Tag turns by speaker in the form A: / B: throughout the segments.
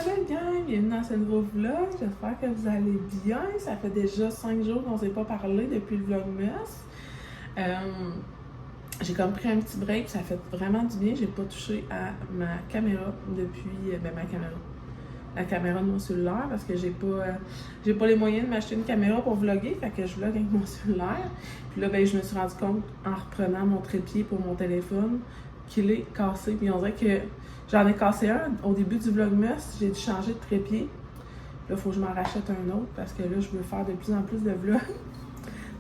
A: Salut gang, bienvenue dans ce nouveau vlog, j'espère que vous allez bien. Ça fait déjà 5 jours qu'on ne s'est pas parlé depuis le vlogmas. J'ai comme pris un petit break, ça fait vraiment du bien. J'ai pas touché à ma caméra depuis la caméra de mon cellulaire parce que j'ai pas les moyens de m'acheter une caméra pour vlogger, fait que je vlog avec mon cellulaire. Puis là, je me suis rendu compte en reprenant mon trépied pour mon téléphone qu'il est cassé. Puis on dirait que j'en ai cassé un au début du vlogmas, j'ai dû changer de trépied. Là, il faut que je m'en rachète un autre parce que là, je veux faire de plus en plus de vlogs.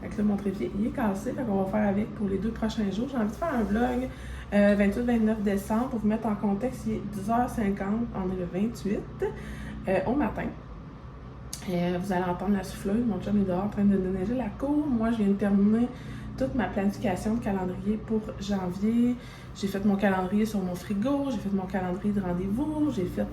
A: Fait que là, mon trépied, il est cassé, fait qu'on va faire avec pour les 2 prochains jours. J'ai envie de faire un vlog 28-29 décembre pour vous mettre en contexte. Il est 10h50, on est le 28 au matin. Vous allez entendre la souffleuse, mon chum est dehors en train de déneiger la cour. Moi, je viens de terminer toute ma planification de calendrier pour janvier. J'ai fait mon calendrier sur mon frigo, j'ai fait mon calendrier de rendez-vous, j'ai fait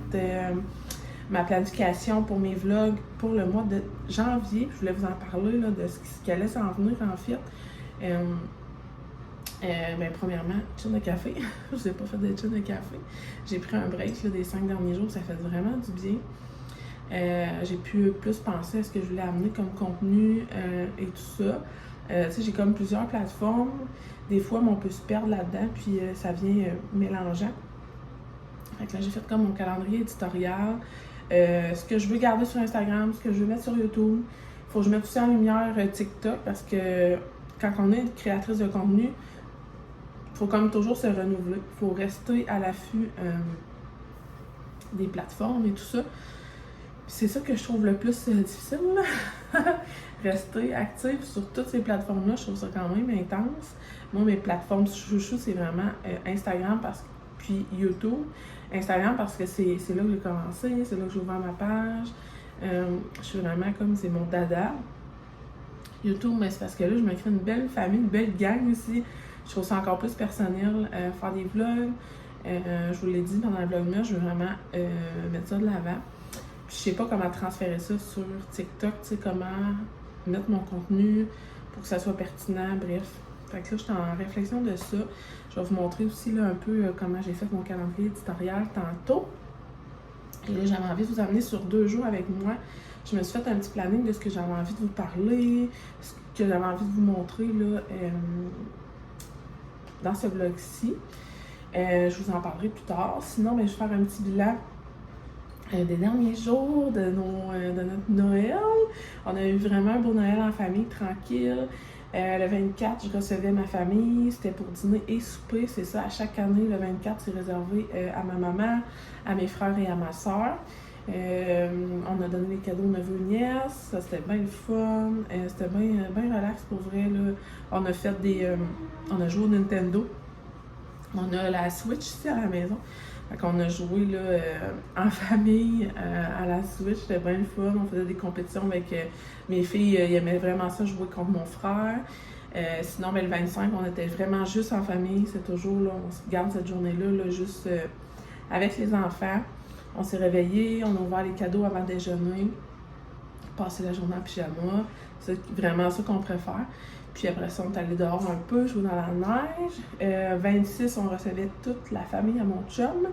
A: ma planification pour mes vlogs pour le mois de janvier. Je voulais vous en parler là, de ce qui allait s'en venir en fait. Premièrement, chine de café. Je n'ai pas fait de chine de café. J'ai pris un break là, des 5 derniers jours, ça fait vraiment du bien. J'ai pu plus penser à ce que je voulais amener comme contenu et tout ça. J'ai comme plusieurs plateformes. Des fois, on peut se perdre là-dedans, puis ça vient mélangeant. Fait que là, j'ai fait comme mon calendrier éditorial. Ce que je veux garder sur Instagram, ce que je veux mettre sur YouTube. Il faut que je mette aussi en lumière TikTok parce que quand on est une créatrice de contenu, il faut comme toujours se renouveler. Il faut rester à l'affût des plateformes et tout ça. C'est ça que je trouve le plus difficile, rester active sur toutes ces plateformes-là, je trouve ça quand même intense. Moi, mes plateformes chouchou, c'est vraiment Instagram puis YouTube. Instagram parce que c'est là que j'ai commencé, c'est là que j'ai ouvert ma page. Je suis vraiment comme, c'est mon dada. YouTube, mais c'est parce que là, je me crée une belle famille, une belle gang aussi. Je trouve ça encore plus personnel, faire des vlogs. Je vous l'ai dit pendant le vlogmas, je veux vraiment mettre ça de l'avant. Puis je sais pas comment transférer ça sur TikTok, tu sais, comment mettre mon contenu pour que ça soit pertinent, bref. Fait que là, je suis en réflexion de ça. Je vais vous montrer aussi là, un peu comment j'ai fait mon calendrier éditorial tantôt. Et là, j'avais envie de vous amener sur 2 jours avec moi. Je me suis fait un petit planning de ce que j'avais envie de vous parler, ce que j'avais envie de vous montrer là, dans ce vlog-ci. Je vous en parlerai plus tard. Sinon, je vais faire un petit bilan des derniers jours de notre Noël. On a eu vraiment un beau Noël en famille, tranquille. Le 24, je recevais ma famille, c'était pour dîner et souper, c'est ça, à chaque année, le 24, c'est réservé à ma maman, à mes frères et à ma soeur. On a donné les cadeaux aux neveux et nièces, ça c'était bien le fun, c'était bien relax pour vrai, là. On a fait on a joué au Nintendo, on a la Switch ici à la maison. Fait qu'on a joué là, en famille à la Switch, c'était bien le fun. On faisait des compétitions avec mes filles, ils aimaient vraiment ça, jouer contre mon frère. Sinon, le 25, on était vraiment juste en famille. C'est toujours, là, on se garde cette journée-là là, juste avec les enfants. On s'est réveillés, on a ouvert les cadeaux avant le déjeuner, passer la journée en pyjama. C'est vraiment ça qu'on préfère. Puis après ça, on est allé dehors un peu, jouer dans la neige. 26, on recevait toute la famille à mon chum.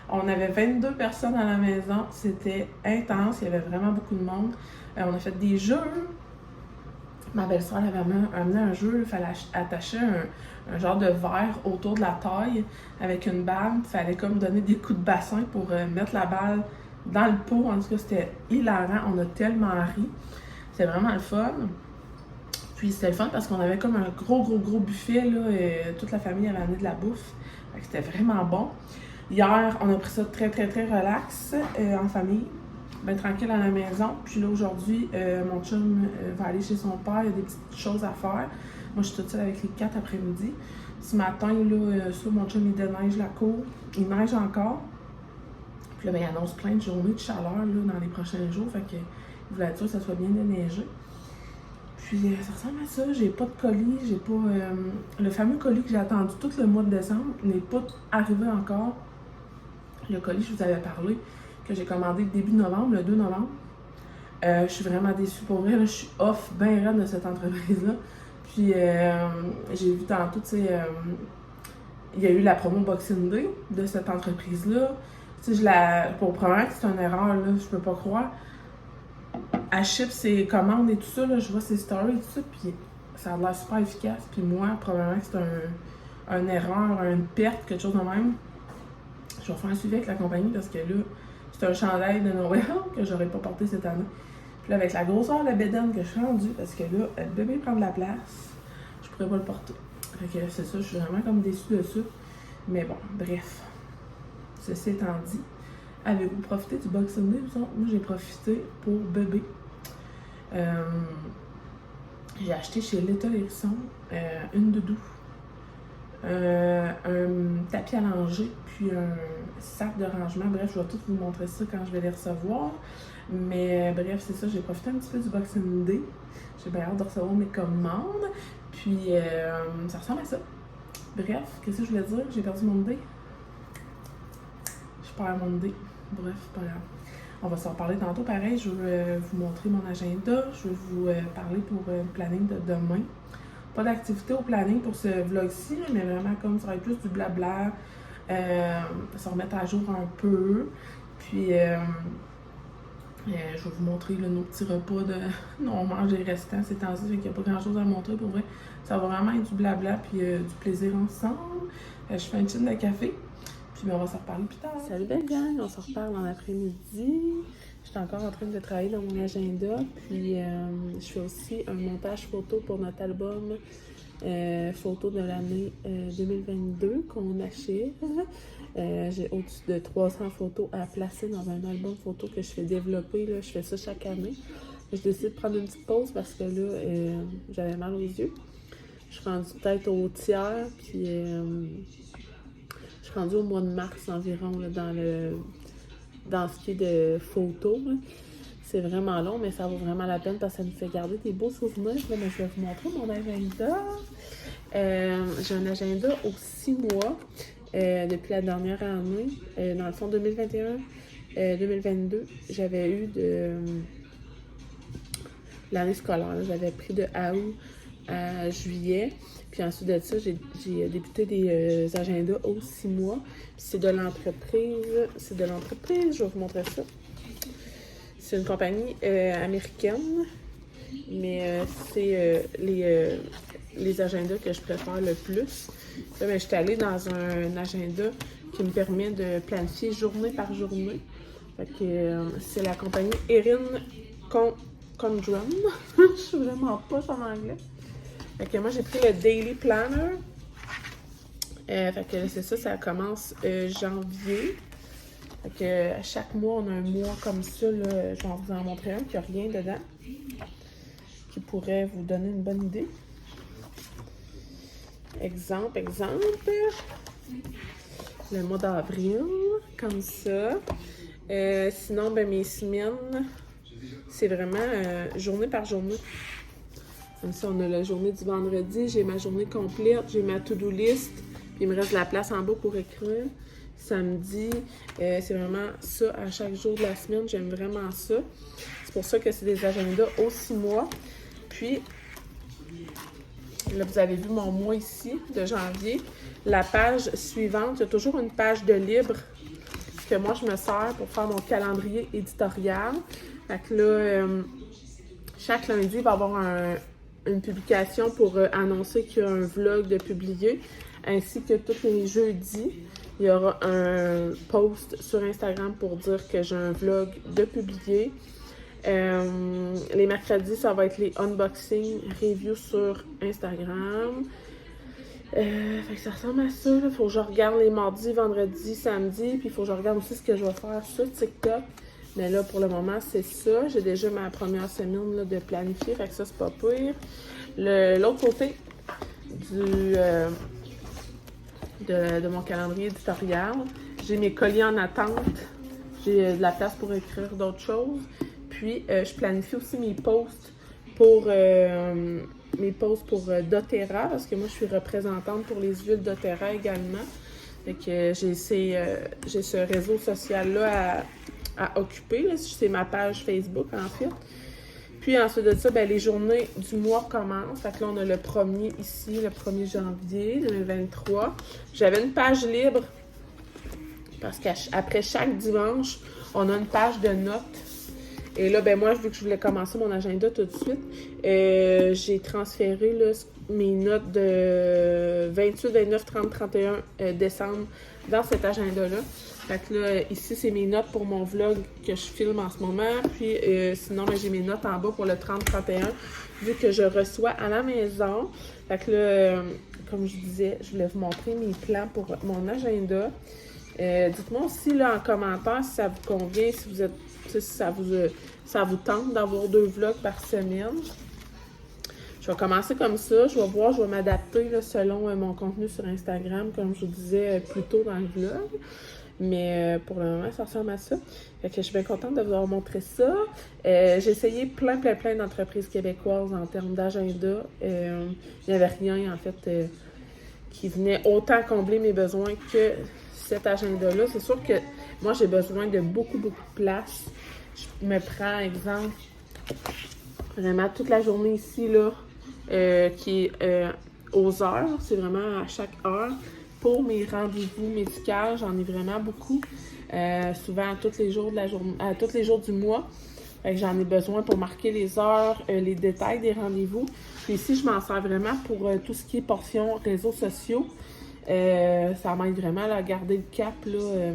A: On avait 22 personnes à la maison. C'était intense, il y avait vraiment beaucoup de monde. On a fait des jeux. Ma belle-sœur avait amené un jeu, il fallait attacher un genre de verre autour de la taille avec une balle. Il fallait comme donner des coups de bassin pour mettre la balle dans le pot. En tout cas, c'était hilarant. On a tellement ri. C'était vraiment le fun. Puis c'était le fun parce qu'on avait comme un gros buffet, là, et toute la famille avait amené de la bouffe. Fait que c'était vraiment bon. Hier, on a pris ça très relax en famille, bien tranquille à la maison. Puis là, aujourd'hui, mon chum va aller chez son père, il y a des petites choses à faire. Moi, je suis toute seule avec les 4 après-midi. Ce matin, là, mon chum, il déneige la cour. Il neige encore. Puis là, il annonce plein de journées de chaleur là, dans les prochains jours. Fait que il voulait être sûr que ça soit bien déneigé. Puis ça ressemble à ça, j'ai pas de colis, j'ai pas... le fameux colis que j'ai attendu tout le mois de décembre n'est pas arrivé encore. Le colis, je vous avais parlé, que j'ai commandé début novembre, le 2 novembre. Je suis vraiment déçue pour vrai, là, je suis off bien raide de cette entreprise-là. Puis j'ai vu tantôt, tu sais, il y a eu la promo Boxing Day de cette entreprise-là. Tu sais, pour probablement que c'est une erreur, là, je peux pas croire. Elle ship ses commandes et tout ça, là, je vois ses stories et tout ça, puis ça a l'air super efficace. Puis moi, probablement que c'est une erreur, une perte, quelque chose de même. Je vais faire un suivi avec la compagnie parce que là, c'est un chandail de Noël que j'aurais pas porté cette année. Puis là, avec la grosseur de la bédaine que je suis rendue, parce que là, le bébé prend de la place, je pourrais pas le porter. Fait que c'est ça, je suis vraiment comme déçue de ça. Mais bon, bref. Ceci étant dit, avez-vous profité du Boxing Day? Moi, j'ai profité pour bébé. J'ai acheté chez Little Hérisson une doudou, un tapis à langer, puis un sac de rangement. Bref, je vais tout vous montrer ça quand je vais les recevoir. Mais bref, c'est ça, j'ai profité un petit peu du Boxing Day. J'ai bien hâte de recevoir mes commandes. Puis ça ressemble à ça. Bref, qu'est-ce que je voulais dire? J'ai perdu mon dé. Je perds mon dé. Bref, pas grave. On va s'en reparler tantôt. Pareil, je vais vous montrer mon agenda. Je vais vous parler pour le planning de demain. Pas d'activité au planning pour ce vlog-ci, mais vraiment comme ça va être plus du blabla. Se remettre à jour un peu. Puis, je vais vous montrer là, nos petits repas de non-manger restants ces temps-ci. Il n'y a pas grand-chose à montrer pour vrai. Ça va vraiment être du blabla puis du plaisir ensemble. Je fais une chine de café. Puis on va s'en reparler plus tard. Salut belle gang, on se reparle dans l'après-midi. Je suis encore en train de travailler dans mon agenda. Puis je fais aussi un montage photo pour notre album photo de l'année 2022 qu'on achève. J'ai au-dessus de 300 photos à placer dans un album photo que je fais développer. Là. Je fais ça chaque année. Je décide de prendre une petite pause parce que là, j'avais mal aux yeux. Je suis rendue peut-être au tiers. Puis je suis rendue au mois de mars environ là, dans ce qui est de photos. Là. C'est vraiment long, mais ça vaut vraiment la peine parce que ça me fait garder des beaux souvenirs. Là, mais je vais vous montrer mon agenda. J'ai un agenda aux 6 mois depuis la dernière année. Dans le fond, 2021-2022, j'avais eu l'année scolaire. J'avais pris de août à juillet. Puis ensuite de ça, j'ai débuté des agendas aux 6 mois. Puis c'est de l'entreprise. Je vais vous montrer ça. C'est une compagnie américaine. Mais c'est les agendas que je préfère le plus. Là, ben, je suis allée dans un agenda qui me permet de planifier journée par journée. Fait que c'est la compagnie Erin Condren. Je suis vraiment pas en anglais. Fait que moi, j'ai pris le Daily Planner. Fait que c'est ça, ça commence janvier. Fait que à chaque mois, on a un mois comme ça. Là, je vais vous en montrer un qui n'a rien dedans. Qui pourrait vous donner une bonne idée. Exemple. Le mois d'avril, comme ça. Sinon, ben, mes semaines, c'est vraiment journée par journée. Comme ça, on a la journée du vendredi, j'ai ma journée complète, j'ai ma to-do list, puis il me reste de la place en bas pour écrire. Samedi, c'est vraiment ça à chaque jour de la semaine, j'aime vraiment ça. C'est pour ça que c'est des agendas aux 6 mois. Puis, là, vous avez vu mon mois ici, de janvier. La page suivante, il y a toujours une page de libre que moi, je me sers pour faire mon calendrier éditorial. Fait que là, chaque lundi, il va y avoir une publication pour annoncer qu'il y a un vlog de publié, ainsi que tous les jeudis, il y aura un post sur Instagram pour dire que j'ai un vlog de publié. Les mercredis, ça va être les unboxing reviews sur Instagram. Fait que ça ressemble à ça. Il faut que je regarde les mardis, vendredis, samedis. Puis il faut que je regarde aussi ce que je vais faire sur TikTok. Mais là, pour le moment, c'est ça. J'ai déjà ma première semaine là, de planifier. Fait que ça, c'est pas pire. L'autre côté de mon calendrier éditorial, j'ai mes colis en attente. J'ai de la place pour écrire d'autres choses. Puis, je planifie aussi mes posts pour doTERRA, parce que moi, je suis représentante pour les huiles doTERRA également. Fait que j'ai ce réseau social-là à occuper. Là. C'est ma page Facebook, en fait. Puis, ensuite de ça, ben, les journées du mois commencent. Fait que là, on a le 1er ici, le 1er janvier 2023. J'avais une page libre Parce qu'après chaque dimanche, on a une page de notes. Et là, ben moi, vu que je voulais commencer mon agenda tout de suite, j'ai transféré là, mes notes de 28, 29, 30, 31 décembre dans cet agenda-là. Fait que là, ici, c'est mes notes pour mon vlog que je filme en ce moment. Puis sinon, ben, j'ai mes notes en bas pour le 30-31, vu que je reçois à la maison. Fait que là, comme je disais, je voulais vous montrer mes plans pour mon agenda. Dites-moi aussi là, en commentaire si ça vous convient, si vous êtes, si ça vous tente d'avoir 2 vlogs par semaine. Je vais commencer comme ça. Je vais voir, je vais m'adapter là, selon mon contenu sur Instagram, comme je vous disais plus tôt dans le vlog. Mais pour le moment, ça ressemble à ça. Fait que je suis bien contente de vous avoir montré ça. J'ai essayé plein d'entreprises québécoises en termes d'agenda. Il n'y avait rien, en fait, qui venait autant combler mes besoins que cet agenda-là. C'est sûr que moi, j'ai besoin de beaucoup de place. Je me prends, exemple, vraiment toute la journée ici, là, qui est aux heures. C'est vraiment à chaque heure. Pour mes rendez-vous médicaux, j'en ai vraiment beaucoup. Souvent, à tous les jours de la journée, à tous les jours du mois. Fait que j'en ai besoin pour marquer les heures, les détails des rendez-vous. Puis ici, je m'en sers vraiment pour tout ce qui est portion réseaux sociaux. Ça m'aide vraiment là, à garder le cap, là,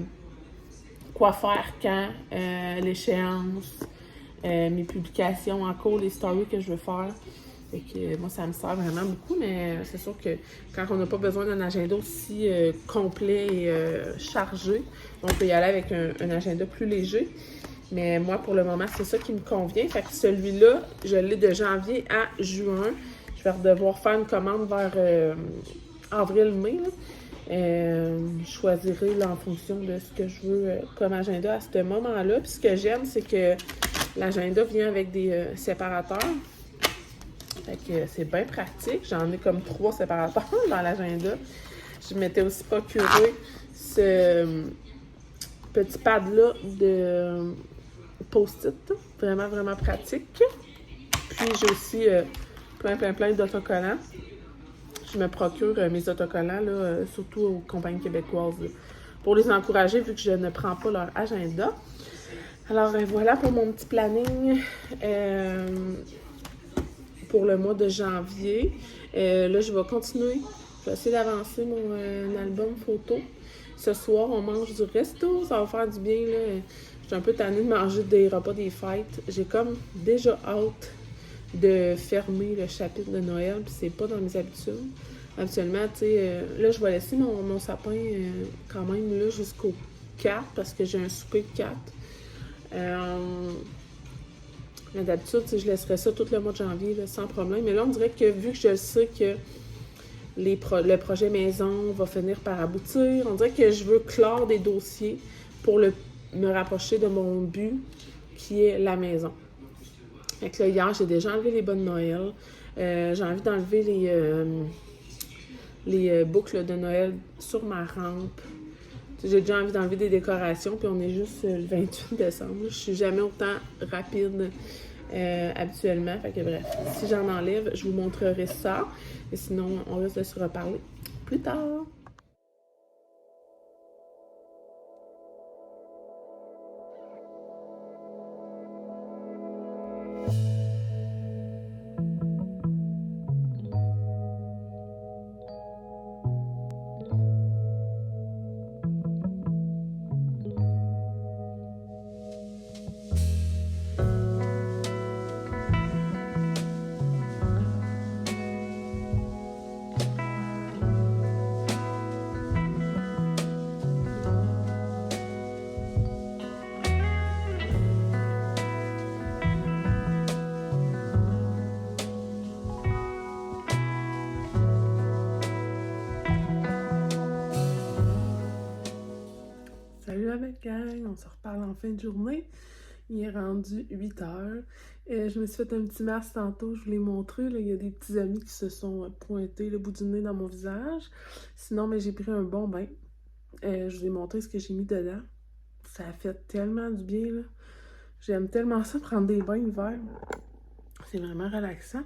A: quoi faire quand, l'échéance, mes publications en cours, les stories que je veux faire. Fait que moi, ça me sert vraiment beaucoup, mais c'est sûr que quand on n'a pas besoin d'un agenda aussi complet et chargé, on peut y aller avec un agenda plus léger. Mais moi, pour le moment, c'est ça qui me convient. Fait que celui-là, je l'ai de janvier à juin. Je vais devoir faire une commande vers avril-mai. Je choisirai là, en fonction de ce que je veux comme agenda à ce moment-là. Puis ce que j'aime, c'est que l'agenda vient avec des séparateurs. Fait que c'est bien pratique. J'en ai comme 3 séparateurs dans l'agenda. Je m'étais aussi procuré ce petit pad-là de post-it. Vraiment pratique. Puis j'ai aussi plein d'autocollants. Je me procure mes autocollants, là, surtout aux compagnies québécoises, là, pour les encourager vu que je ne prends pas leur agenda. Alors voilà pour mon petit planning pour le mois de janvier. Là, je vais continuer. Je vais essayer d'avancer mon album photo. Ce soir, on mange du resto. Ça va faire du bien, là. Je suis un peu tannée de manger des repas des fêtes. J'ai comme déjà hâte de fermer le chapitre de Noël, puis c'est pas dans mes habitudes. Habituellement, tu sais, là, je vais laisser mon sapin quand même là jusqu'au 4 parce que j'ai un souper de 4. Mais d'habitude, je laisserais ça tout le mois de janvier là, sans problème. Mais là, on dirait que vu que je sais que le projet maison va finir par aboutir, on dirait que je veux clore des dossiers pour me rapprocher de mon but qui est la maison. Fait que là, hier, j'ai déjà enlevé les bas de Noël. J'ai envie d'enlever les boucles de Noël sur ma rampe. J'ai déjà envie d'enlever des décorations, puis on est juste le 28 décembre. Je suis jamais autant rapide habituellement. Fait que bref, si j'en enlève, je vous montrerai ça. Et sinon, on risque de se reparler plus tard. Salut la belle gang, on se reparle en fin de journée. Il est rendu 8 heures. Je me suis fait un petit masque tantôt, je vous l'ai montré. Là, il y a des petits amis qui se sont pointés le bout du nez dans mon visage. Sinon, mais j'ai pris un bon bain. Je vous ai montré ce que j'ai mis dedans. Ça a fait tellement du bien. Là. J'aime tellement ça, prendre des bains l'hiver. C'est vraiment relaxant.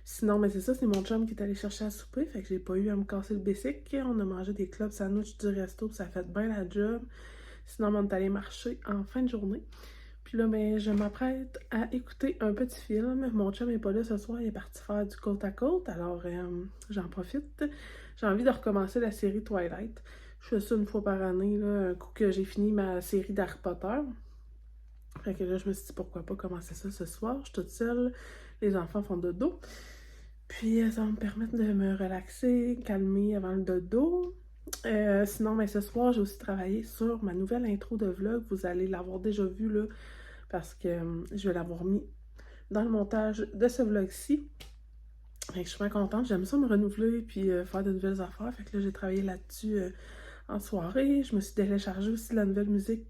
A: Sinon, mais c'est ça, c'est mon chum qui est allé chercher à souper. Fait que j'ai pas eu à me casser le basic. On a mangé des clubs sandwich du resto, ça a fait bien la job. Sinon, on est allé marcher en fin de journée. Puis là, ben, je m'apprête à écouter un petit film. Mon chum n'est pas là ce soir, il est parti faire du côte à côte, alors j'en profite. J'ai envie de recommencer la série Twilight. Je fais ça une fois par année, là, un coup que j'ai fini ma série d'Harry Potter. Fait que là, je me suis dit pourquoi pas commencer ça ce soir. Je suis toute seule, les enfants font dodo. Puis ça va me permettre de me relaxer, calmer avant le dodo. Sinon, ben, ce soir, j'ai aussi travaillé sur ma nouvelle intro de vlog. Vous allez l'avoir déjà vue là, parce que je vais l'avoir mis dans le montage de ce vlog-ci. Fait que je suis bien contente. J'aime ça me renouveler puis faire de nouvelles affaires. Fait que là, j'ai travaillé là-dessus en soirée. Je me suis téléchargé aussi de la nouvelle musique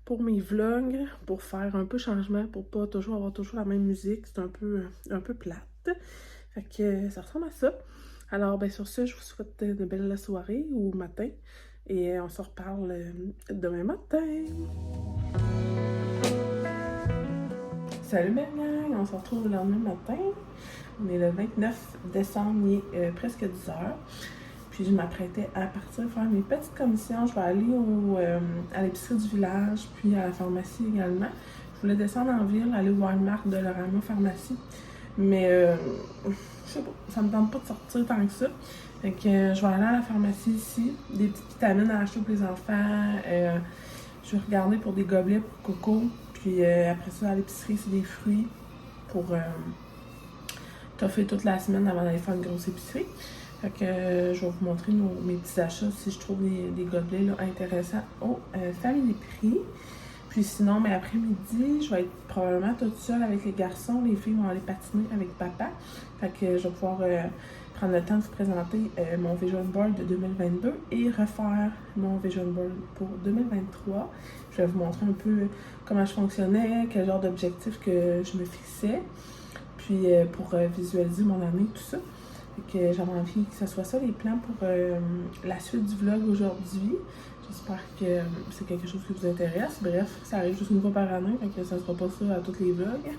A: pour mes vlogs, pour faire un peu changement, pour pas toujours avoir toujours la même musique. C'est un peu plate. Fait que ça ressemble à ça. Alors, ben sur ce, je vous souhaite une belle soirée ou matin. Et on se reparle demain matin. Salut gang, on se retrouve le lendemain matin. On est le 29 décembre, il est presque 10 heures. Puis je m'apprêtais à partir faire mes petites commissions. Je vais aller à l'épicerie du village, puis à la pharmacie également. Je voulais descendre en ville, aller au Walmart de Lorama Pharmacie. Mais je sais pas, ça me tente pas de sortir tant que ça. Fait que je vais aller à la pharmacie ici, des petites vitamines à acheter pour les enfants. Je vais regarder pour des gobelets pour Coco. Puis après ça, à l'épicerie, c'est des fruits pour toffer toute la semaine avant d'aller faire une grosse épicerie. Fait que je vais vous montrer mes petits achats si je trouve des gobelets là, intéressants au Family Prix. Puis sinon, mais après-midi, je vais être probablement toute seule avec les garçons. Les filles vont aller patiner avec papa. Fait que je vais pouvoir prendre le temps de vous présenter mon Vision Board de 2022 et refaire mon Vision Board pour 2023. Je vais vous montrer un peu comment je fonctionnais, quel genre d'objectifs que je me fixais. Puis pour visualiser mon année, tout ça. Fait que j'avais envie que ce soit ça les plans pour la suite du vlog aujourd'hui. J'espère que c'est quelque chose qui vous intéresse. Bref, ça arrive juste une fois par année, donc ça ne sera pas ça à tous les vlogs.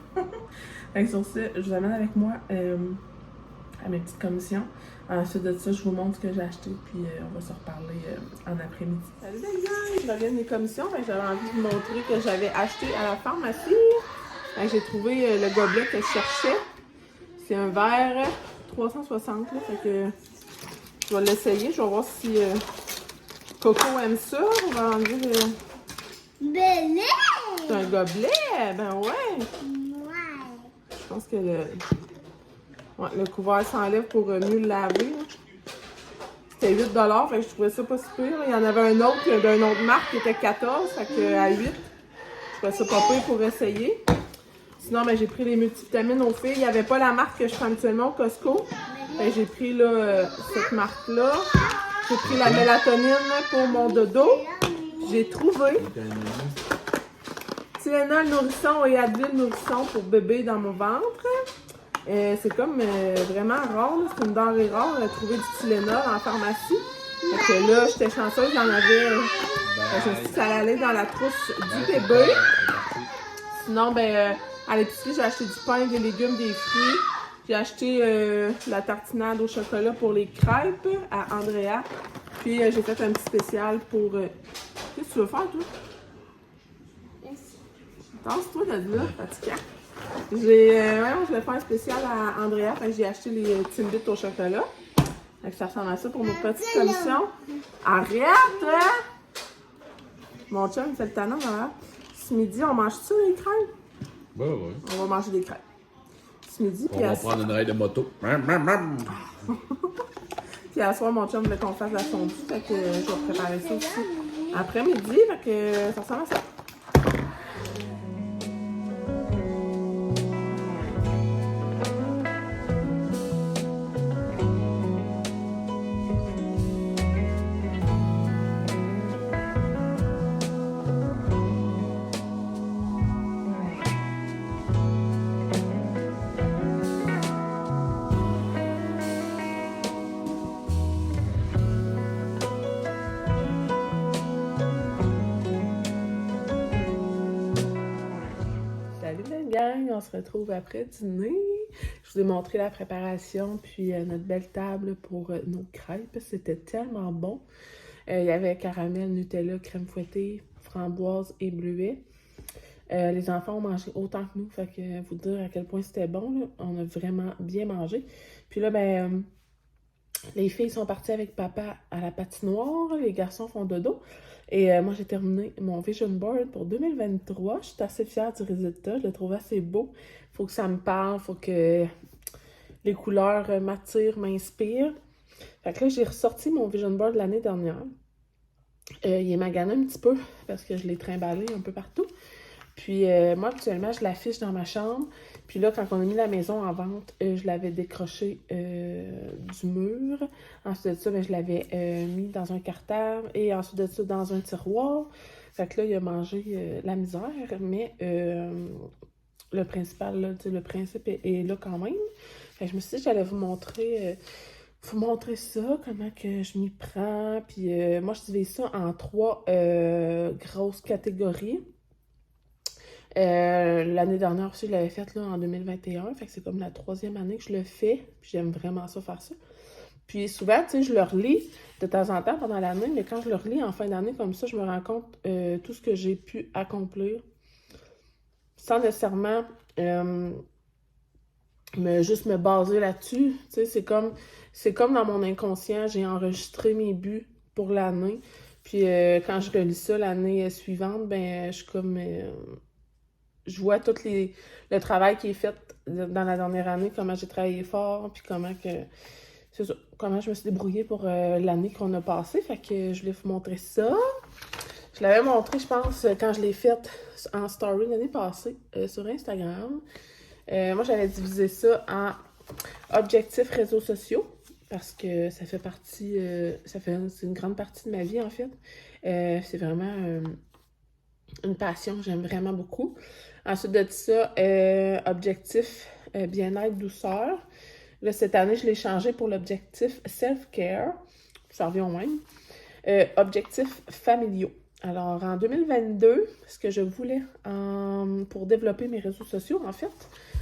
A: Donc sur ce, je vous amène avec moi à mes petites commissions. Ensuite de ça, je vous montre ce que j'ai acheté, puis on va se reparler en après-midi. Salut les gars, je reviens de mes commissions. J'avais envie de vous montrer que j'avais acheté à la pharmacie. J'ai trouvé le gobelet que je cherchais. C'est un verre 360, là, fait que je vais l'essayer. Je vais voir si Coco aime ça. On va enlever le... C'est un gobelet? Ben ouais! Je pense que le couvert s'enlève pour mieux le laver. C'était 8 $, fait que je trouvais ça pas si pire. Il y en avait un autre d'une autre marque qui était 14, fait que à 8. Je trouvais ça pas pire pour essayer. Sinon, ben, j'ai pris les multivitamines aux filles. Il n'y avait pas la marque que je prends habituellement au Costco. Ben, j'ai pris là, cette marque-là. J'ai pris la mélatonine pour mon dodo. J'ai trouvé Tylenol nourrisson et Advil nourrisson pour bébé dans mon ventre. C'est comme vraiment rare. C'est une denrée rare de trouver du Tylenol en pharmacie. Donc là, j'étais chanceuse, j'en avais. Je me suis dit que ça allait aller dans la trousse du bébé. Sinon, ben, à l'épicerie, j'ai acheté du pain, des légumes, des fruits. J'ai acheté la tartinade au chocolat pour les crêpes à Andrea. Puis j'ai fait un petit spécial pour... Qu'est-ce que tu veux faire, toi? Tasse-toi de là, fatigant. Je vais faire un spécial à Andrea. Fait que j'ai acheté les Timbits au chocolat. Fait que ça ressemble à ça pour nos petites commissions. Arrête, hein? Mon chum, il fait le talent, là. Ce midi, on mange ça, les crêpes?
B: Ouais, ouais.
A: On va manger des crêpes. Ce midi,
B: on va prendre une raide de moto.
A: Puis à soir, mon chum voulait qu'on fasse la fondue, fait que je vais préparer ça aussi après-midi, fait que ça ressemble à ça. On se retrouve après dîner. Je vous ai montré la préparation puis notre belle table pour nos crêpes. C'était tellement bon. Il y avait caramel, Nutella, crème fouettée, framboise et bleuet. Les enfants ont mangé autant que nous, fait que vous dire à quel point c'était bon, là. On a vraiment bien mangé. Puis là, les filles sont parties avec papa à la patinoire, les garçons font dodo. Et moi, j'ai terminé mon vision board pour 2023. Je suis assez fière du résultat, je le trouve assez beau. Faut que ça me parle, faut que les couleurs m'attirent, m'inspirent. Fait que là, j'ai ressorti mon vision board de l'année dernière. Il est magané un petit peu parce que je l'ai trimballé un peu partout. Puis moi, actuellement, je l'affiche dans ma chambre. Puis là, quand on a mis la maison en vente, je l'avais décroché du mur. Ensuite de ça, je l'avais mis dans un cartable et ensuite de ça, dans un tiroir. Fait que là, il a mangé la misère, mais le principal, là, le principe est là quand même. Fait que je me suis dit que j'allais vous montrer ça, comment que je m'y prends. Puis moi, je divise ça en 3 grosses catégories. L'année dernière aussi, je l'avais faite là, en 2021. Fait que c'est comme la 3e année que je le fais. Puis j'aime vraiment ça, faire ça. Puis souvent, tu sais, je le relis de temps en temps pendant l'année, mais quand je le relis en fin d'année comme ça, je me rends compte tout ce que j'ai pu accomplir sans nécessairement juste me baser là-dessus. Tu sais, c'est comme dans mon inconscient, j'ai enregistré mes buts pour l'année. Puis quand je relis ça l'année suivante, je suis comme... je vois tout le travail qui est fait dans la dernière année, comment j'ai travaillé fort, puis comment je me suis débrouillée pour l'année qu'on a passée. Fait que je voulais vous montrer ça. Je l'avais montré, je pense, quand je l'ai faite en story l'année passée sur Instagram. Moi, j'avais divisé ça en objectifs réseaux sociaux parce que ça fait partie, c'est une grande partie de ma vie en fait. C'est vraiment une passion que j'aime vraiment beaucoup. Ensuite de ça, objectif bien-être, douceur. Là, cette année, je l'ai changé pour l'objectif self-care. Ça revient au même. Objectifs familiaux. Alors, en 2022, ce que je voulais pour développer mes réseaux sociaux, en fait,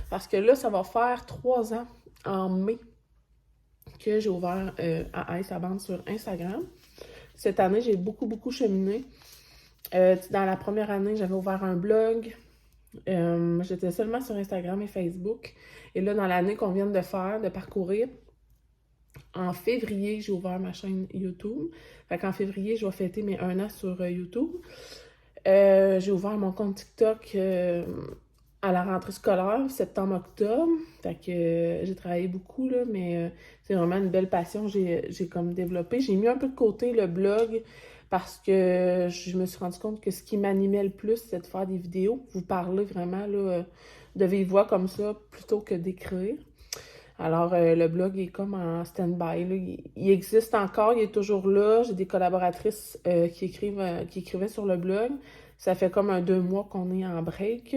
A: parce que là, ça va faire 3 ans en mai que j'ai ouvert à Ice à Bande sur Instagram. Cette année, j'ai beaucoup cheminé. Dans la première année, j'avais ouvert un blog. J'étais seulement sur Instagram et Facebook. Et là, dans l'année qu'on vient de parcourir, en février, j'ai ouvert ma chaîne YouTube. Fait qu'en février, je vais fêter mes 1 an sur YouTube. J'ai ouvert mon compte TikTok à la rentrée scolaire, septembre-octobre. Fait que j'ai travaillé beaucoup, là, mais c'est vraiment une belle passion que j'ai comme développée. J'ai mis un peu de côté le blog parce que je me suis rendu compte que ce qui m'animait le plus, c'est de faire des vidéos. Vous parler vraiment là, de vive voix comme ça, plutôt que d'écrire. Alors, le blog est comme en stand-by, là. Il existe encore, il est toujours là. J'ai des collaboratrices qui écrivaient sur le blog. Ça fait comme 2 mois qu'on est en break.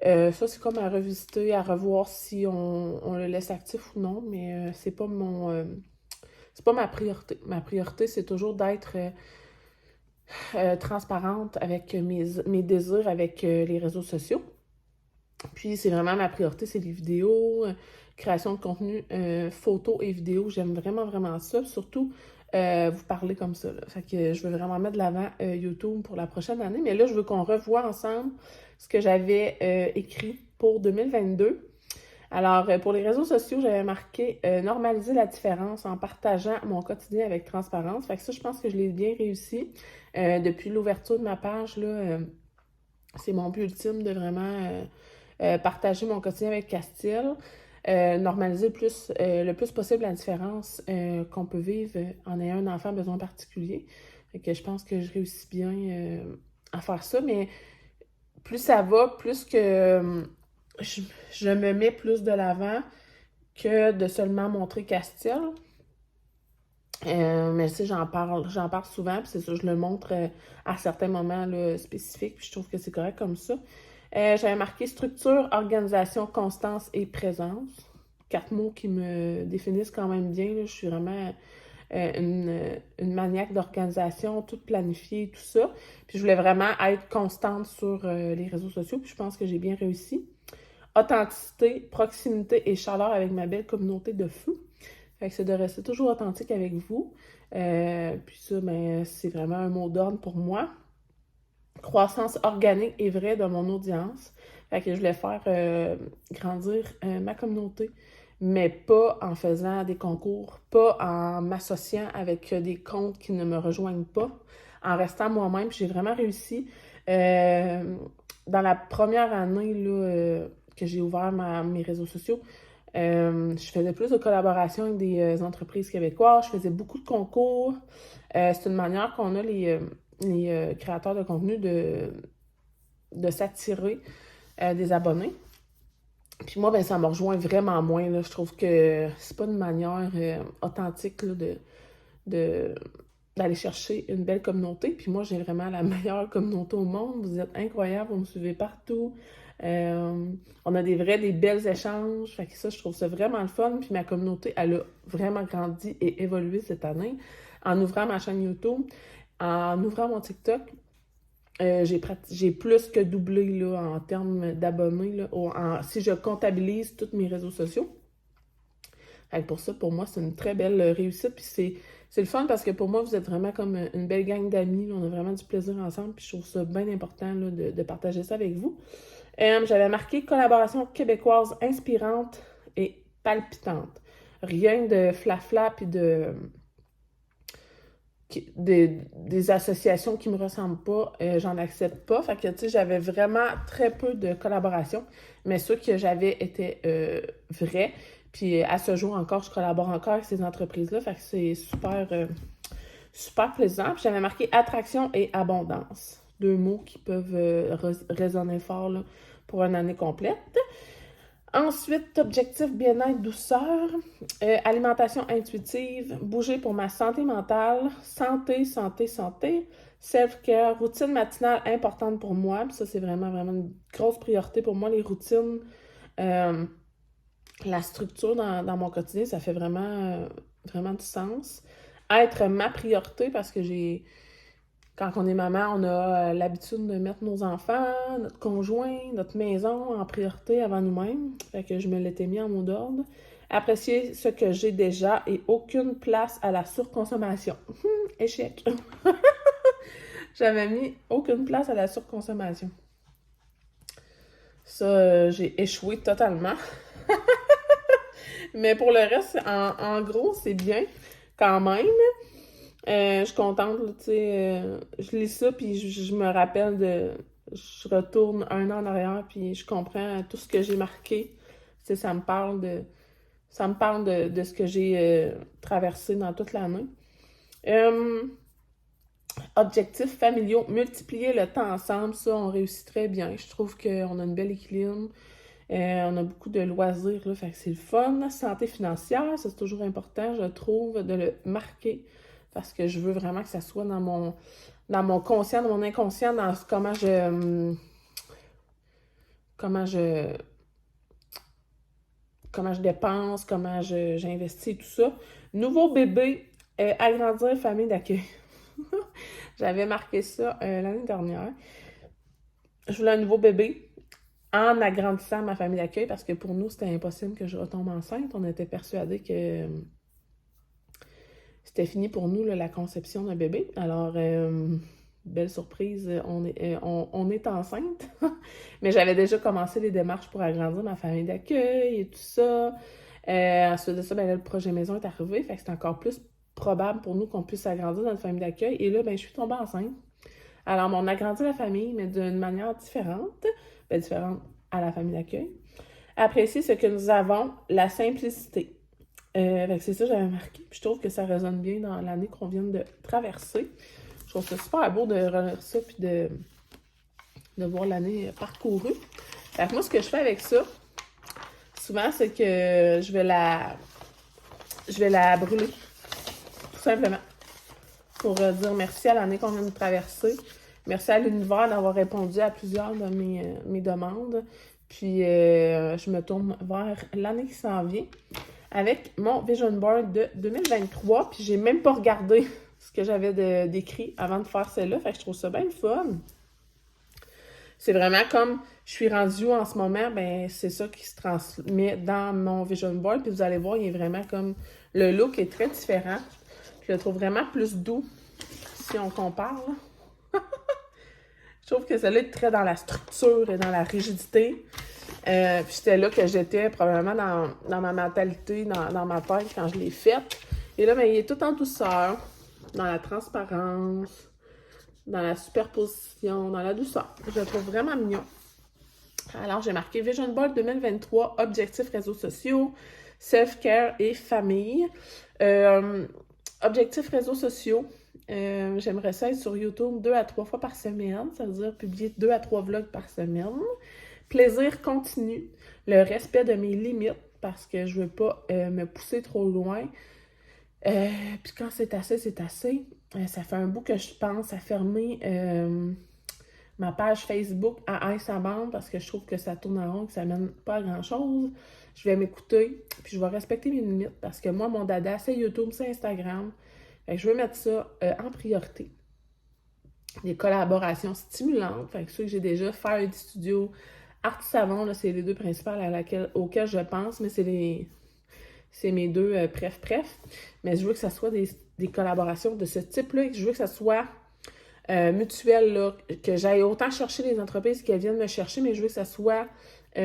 A: Ça, c'est comme à revisiter, à revoir si on le laisse actif ou non, mais c'est pas c'est pas ma priorité. Ma priorité, c'est toujours d'être transparente avec mes désirs avec les réseaux sociaux. Puis, c'est vraiment ma priorité, c'est les vidéos, création de contenu, photos et vidéos. J'aime vraiment ça. Surtout, vous parler comme ça, là. Fait que je veux vraiment mettre de l'avant YouTube pour la prochaine année. Mais là, je veux qu'on revoie ensemble ce que j'avais écrit pour 2022. Alors, pour les réseaux sociaux, j'avais marqué normaliser la différence en partageant mon quotidien avec transparence. Fait que ça, je pense que je l'ai bien réussi. Depuis l'ouverture de ma page, là, c'est mon but ultime de vraiment partager mon quotidien avec Castille. Normaliser le plus possible la différence qu'on peut vivre en ayant un enfant à besoin particulier. Fait que je pense que je réussis bien à faire ça, mais plus ça va, plus que je me mets plus de l'avant que de seulement montrer Castille. Mais tu sais, j'en parle souvent, puis c'est ça, je le montre à certains moments là, spécifiques, puis je trouve que c'est correct comme ça. J'avais marqué structure, organisation, constance et présence. 4 mots qui me définissent quand même bien, là. Je suis vraiment une maniaque d'organisation, tout planifié, tout ça. Puis je voulais vraiment être constante sur les réseaux sociaux, puis je pense que j'ai bien réussi. Authenticité, proximité et chaleur avec ma belle communauté de feu. Fait que c'est de rester toujours authentique avec vous. Puis ça, c'est vraiment un mot d'ordre pour moi. croissance organique et vraie de mon audience. Fait que je voulais faire grandir ma communauté, mais pas en faisant des concours, pas en m'associant avec des comptes qui ne me rejoignent pas, en restant moi-même. J'ai vraiment réussi. Dans la première année là, que j'ai ouvert mes réseaux sociaux, je faisais plus de collaborations avec des entreprises québécoises, je faisais beaucoup de concours. C'est une manière qu'on a les créateurs de contenu de s'attirer des abonnés. Puis moi, ben ça me rejoint vraiment moins. Là. Je trouve que c'est pas une manière authentique là, d'aller chercher une belle communauté. Puis moi, j'ai vraiment la meilleure communauté au monde. Vous êtes incroyables, vous me suivez partout. On a des belles échanges. Fait que ça, je trouve ça vraiment le fun. Puis ma communauté, elle a vraiment grandi et évolué cette année. En ouvrant ma chaîne YouTube, en ouvrant mon TikTok, j'ai plus que doublé là, en termes d'abonnés, là, si je comptabilise tous mes réseaux sociaux. Fait que pour ça, pour moi, c'est une très belle réussite. Puis c'est le fun parce que pour moi, vous êtes vraiment comme une belle gang d'amis. On a vraiment du plaisir ensemble. Puis je trouve ça bien important là, de partager ça avec vous. J'avais marqué collaboration québécoise inspirante et palpitante. Rien de flafla puis des associations qui me ressemblent pas, j'en accepte pas. Fait que, tu sais, j'avais vraiment très peu de collaborations, mais ceux que j'avais étaient vrais. Puis à ce jour encore, je collabore encore avec ces entreprises-là. Fait que c'est super plaisant. Puis j'avais marqué attraction et abondance. 2 mots qui peuvent résonner fort là, pour une année complète. Ensuite, objectif bien-être, douceur, alimentation intuitive, bouger pour ma santé mentale, santé, self-care, routine matinale importante pour moi. Puis ça, c'est vraiment une grosse priorité pour moi, les routines. La structure dans mon quotidien, ça fait vraiment du sens. Être ma priorité parce que quand on est maman, on a l'habitude de mettre nos enfants, notre conjoint, notre maison en priorité avant nous-mêmes. Fait que je me l'étais mis en mot d'ordre. Apprécier ce que j'ai déjà et aucune place à la surconsommation. Échec. J'avais mis aucune place à la surconsommation. Ça, j'ai échoué totalement. Mais pour le reste, en gros, c'est bien quand même. Je suis contente, tu sais, je lis ça, puis je me rappelle je retourne 1 an en arrière, puis je comprends tout ce que j'ai marqué. Tu sais, ça me parle de ce que j'ai traversé dans toute l'année. Objectifs familiaux, multiplier le temps ensemble, ça, on réussit très bien. Je trouve qu'on a une belle équilibre. On a beaucoup de loisirs, là, fait que c'est le fun. Santé financière, ça c'est toujours important, je trouve, de le marquer parce que je veux vraiment que ça soit dans mon conscient, dans mon inconscient, dans comment je dépense, comment j'investis, tout ça. Nouveau bébé, agrandir famille d'accueil. J'avais marqué ça l'année dernière. Je voulais un nouveau bébé en agrandissant ma famille d'accueil parce que pour nous, c'était impossible que je retombe enceinte. On était persuadés que c'était fini pour nous, là, la conception d'un bébé. Alors, belle surprise, on est enceinte. Mais j'avais déjà commencé les démarches pour agrandir ma famille d'accueil et tout ça. Ensuite de ça, ben là, le projet maison est arrivé. Fait que c'est encore plus probable pour nous qu'on puisse agrandir notre famille d'accueil. Et là, ben, je suis tombée enceinte. Alors, on a agrandi la famille, mais d'une manière différente. Différente à la famille d'accueil. Apprécier ce que nous avons, la simplicité. C'est ça que j'avais marqué. Puis je trouve que ça résonne bien dans l'année qu'on vient de traverser. Je trouve ça super beau de relire ça puis de voir l'année parcourue. Fait que moi, ce que je fais avec ça, souvent, c'est que je vais la brûler. Tout simplement. Pour dire merci à l'année qu'on vient de traverser. Merci à l'univers d'avoir répondu à plusieurs de mes demandes. Puis, je me tourne vers l'année qui s'en vient avec mon Vision Board de 2023. Puis, j'ai même pas regardé ce que j'avais décrit avant de faire celle-là. Fait que je trouve ça bien le fun. C'est vraiment comme je suis rendue en ce moment, ben c'est ça qui se transmet dans mon Vision Board. Puis, vous allez voir, il est vraiment comme... Le look est très différent. Je le trouve vraiment plus doux si on compare, là. Je trouve que celle-là est très dans la structure et dans la rigidité. Puis c'était là que j'étais probablement dans ma mentalité, dans ma tête quand je l'ai faite. Et là, ben, il est tout en douceur, dans la transparence, dans la superposition, dans la douceur. Je le trouve vraiment mignon. Alors, j'ai marqué Vision Board 2023, objectifs réseaux sociaux, self-care et famille. Objectifs réseaux sociaux, j'aimerais ça être sur YouTube 2 à 3 fois par semaine, ça veut dire publier 2 à 3 vlogs par semaine. Plaisir continu, le respect de mes limites, parce que je veux pas me pousser trop loin. Puis quand c'est assez, c'est assez. Ça fait un bout que je pense à fermer ma page Facebook à Ice à bande parce que je trouve que ça tourne en rond, que ça mène pas à grand-chose. Je vais m'écouter, puis je vais respecter mes limites parce que moi, mon dada, c'est YouTube, c'est Instagram. Fait que je veux mettre ça en priorité. Des collaborations stimulantes. Fait que ceux que j'ai déjà, faire du studio, Art Savon, là, c'est les deux principales auxquelles je pense, mais c'est mes deux bref. Mais je veux que ça soit des collaborations de ce type-là et que je veux que ça soit mutuel, là, que j'aille autant chercher les entreprises qu'elles viennent me chercher, mais je veux que ça soit, tu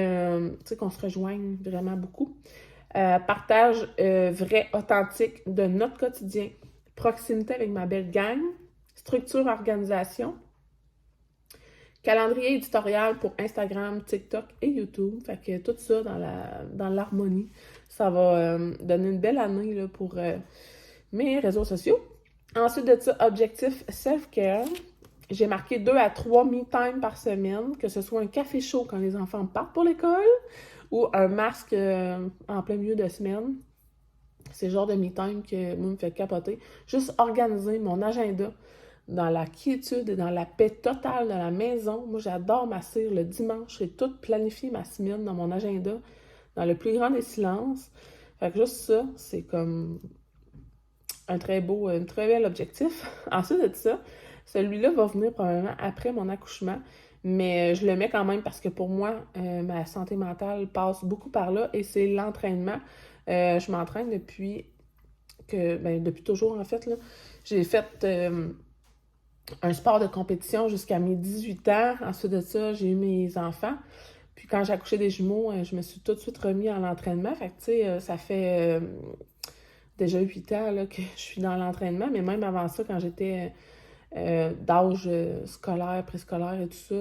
A: sais, qu'on se rejoigne vraiment beaucoup. Partage vrai, authentique de notre quotidien. Proximité avec ma belle gang. Structure, organisation. Calendrier éditorial pour Instagram, TikTok et YouTube. Fait que tout ça dans l'harmonie. Ça va donner une belle année là, pour mes réseaux sociaux. Ensuite de ça, objectif self-care. J'ai marqué 2 à 3 me-time par semaine, que ce soit un café chaud quand les enfants partent pour l'école ou un masque en plein milieu de semaine. C'est le genre de me-time que moi me fait capoter. Juste organiser mon agenda dans la quiétude et dans la paix totale de la maison. Moi, j'adore ma cire le dimanche et tout planifier ma semaine dans mon agenda, dans le plus grand des silences. Fait que juste ça, c'est comme un très bel objectif. Ensuite de ça, celui-là va venir probablement après mon accouchement, mais je le mets quand même parce que pour moi, ma santé mentale passe beaucoup par là et c'est l'entraînement. Je m'entraîne depuis toujours en fait, là. J'ai fait un sport de compétition jusqu'à mes 18 ans. Ensuite de ça, j'ai eu mes enfants. Puis quand j'ai accouché des jumeaux, je me suis tout de suite remis à l'entraînement. Fait que tu sais, ça fait déjà 8 ans là, que je suis dans l'entraînement, mais même avant ça, quand j'étais d'âge scolaire, préscolaire et tout ça,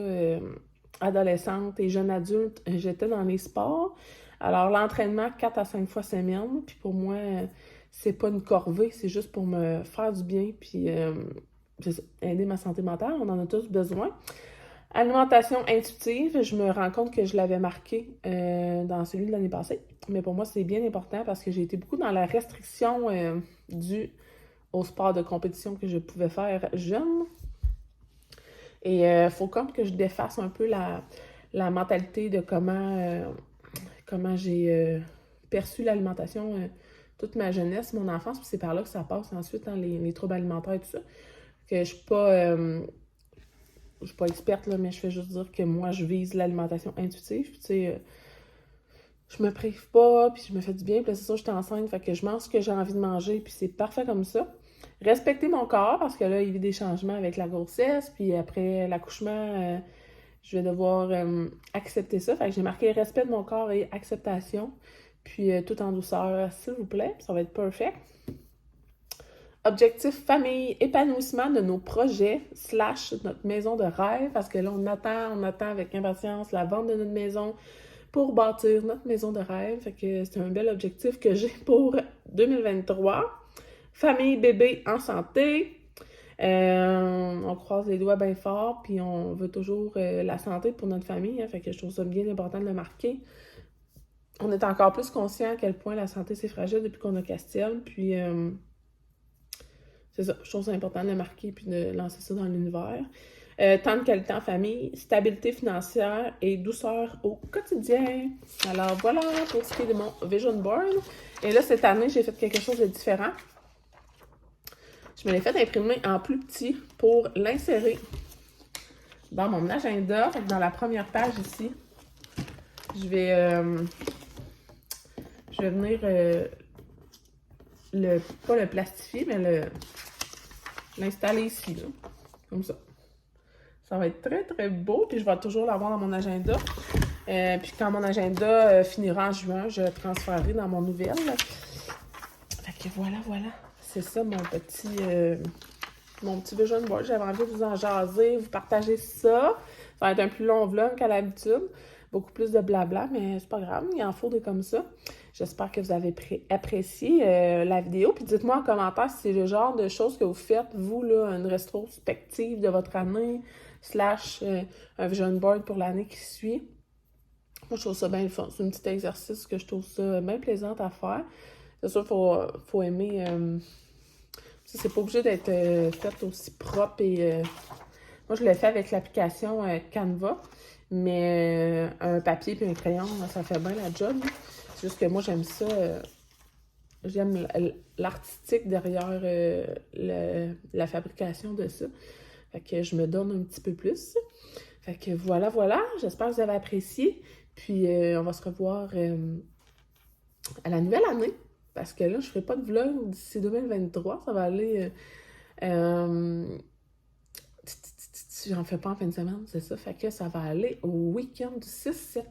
A: adolescente et jeune adulte, j'étais dans les sports. Alors, l'entraînement 4 à 5 fois semaine, puis pour moi, c'est pas une corvée, c'est juste pour me faire du bien, puis aider ma santé mentale, on en a tous besoin. Alimentation intuitive, je me rends compte que je l'avais marqué dans celui de l'année passée, mais pour moi, c'est bien important parce que j'ai été beaucoup dans la restriction due au sport de compétition que je pouvais faire jeune. Et il faut comme que je défasse un peu la mentalité de comment j'ai perçu l'alimentation toute ma jeunesse, mon enfance, puis c'est par là que ça passe ensuite, hein, les troubles alimentaires et tout ça. Que je suis pas experte, là, mais je fais juste dire que moi, je vise l'alimentation intuitive. Tu sais, je me prive pas, puis je me fais du bien, puis là, c'est ça, j'étais enceinte, fait que je mange ce que j'ai envie de manger, puis c'est parfait comme ça. Respecter mon corps, parce que là, il y a des changements avec la grossesse, puis après l'accouchement, je vais devoir accepter ça. Fait que j'ai marqué respect de mon corps et acceptation, puis tout en douceur, s'il vous plaît, ça va être perfect. Objectif famille, épanouissement de nos projets / notre maison de rêve, parce que là, on attend avec impatience la vente de notre maison pour bâtir notre maison de rêve. Fait que c'est un bel objectif que j'ai pour 2023. Famille, bébé en santé. On croise les doigts bien fort, puis on veut toujours la santé pour notre famille. Hein, fait que je trouve ça bien important de le marquer. On est encore plus conscient à quel point la santé c'est fragile depuis qu'on a Castiel, puis c'est ça, je trouve ça important de le marquer puis de lancer ça dans l'univers. Temps de qualité en famille, stabilité financière et douceur au quotidien. Alors voilà pour ce qui est de mon Vision Board. Et là, cette année, j'ai fait quelque chose de différent. Je me l'ai fait imprimer en plus petit pour l'insérer dans mon agenda. Fait que dans la première page ici, je vais venir pas le plastifier, mais l'installer ici, là, comme ça. Ça va être très, très beau. Puis je vais toujours l'avoir dans mon agenda. Puis quand mon agenda finira en juin, je transférerai dans mon nouvelle. Fait que voilà. C'est ça mon petit vision board. J'avais envie de vous en jaser, vous partager ça. Ça va être un plus long vlog qu'à l'habitude. Beaucoup plus de blabla, mais c'est pas grave. Il en faut des comme ça. J'espère que vous avez apprécié la vidéo. Puis dites-moi en commentaire si c'est le genre de choses que vous faites, vous, là, une rétrospective de votre année, / un vision board pour l'année qui suit. Moi, je trouve ça bien le fun. C'est un petit exercice que je trouve ça bien plaisant à faire. C'est sûr, faut aimer... c'est pas obligé d'être fait aussi propre et... moi, je l'ai fait avec l'application Canva, mais un papier et un crayon, ça fait bien la job. C'est juste que moi, j'aime ça. J'aime l'artistique derrière la fabrication de ça. Fait que je me donne un petit peu plus. Fait que voilà. J'espère que vous avez apprécié. Puis, on va se revoir à la nouvelle année. Parce que là, je ne ferai pas de vlog d'ici 2023. Ça va aller... j'en fais pas en fin de semaine, c'est ça. Fait que ça va aller au week-end du 6, 7,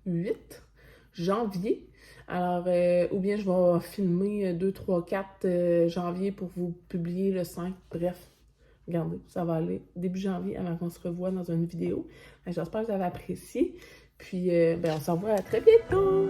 A: 8 janvier. Alors, ou bien je vais filmer 2, 3, 4 janvier pour vous publier le 5. Bref, regardez, ça va aller début janvier avant qu'on se revoie dans une vidéo. J'espère que vous avez apprécié. Puis, on se revoit à très bientôt!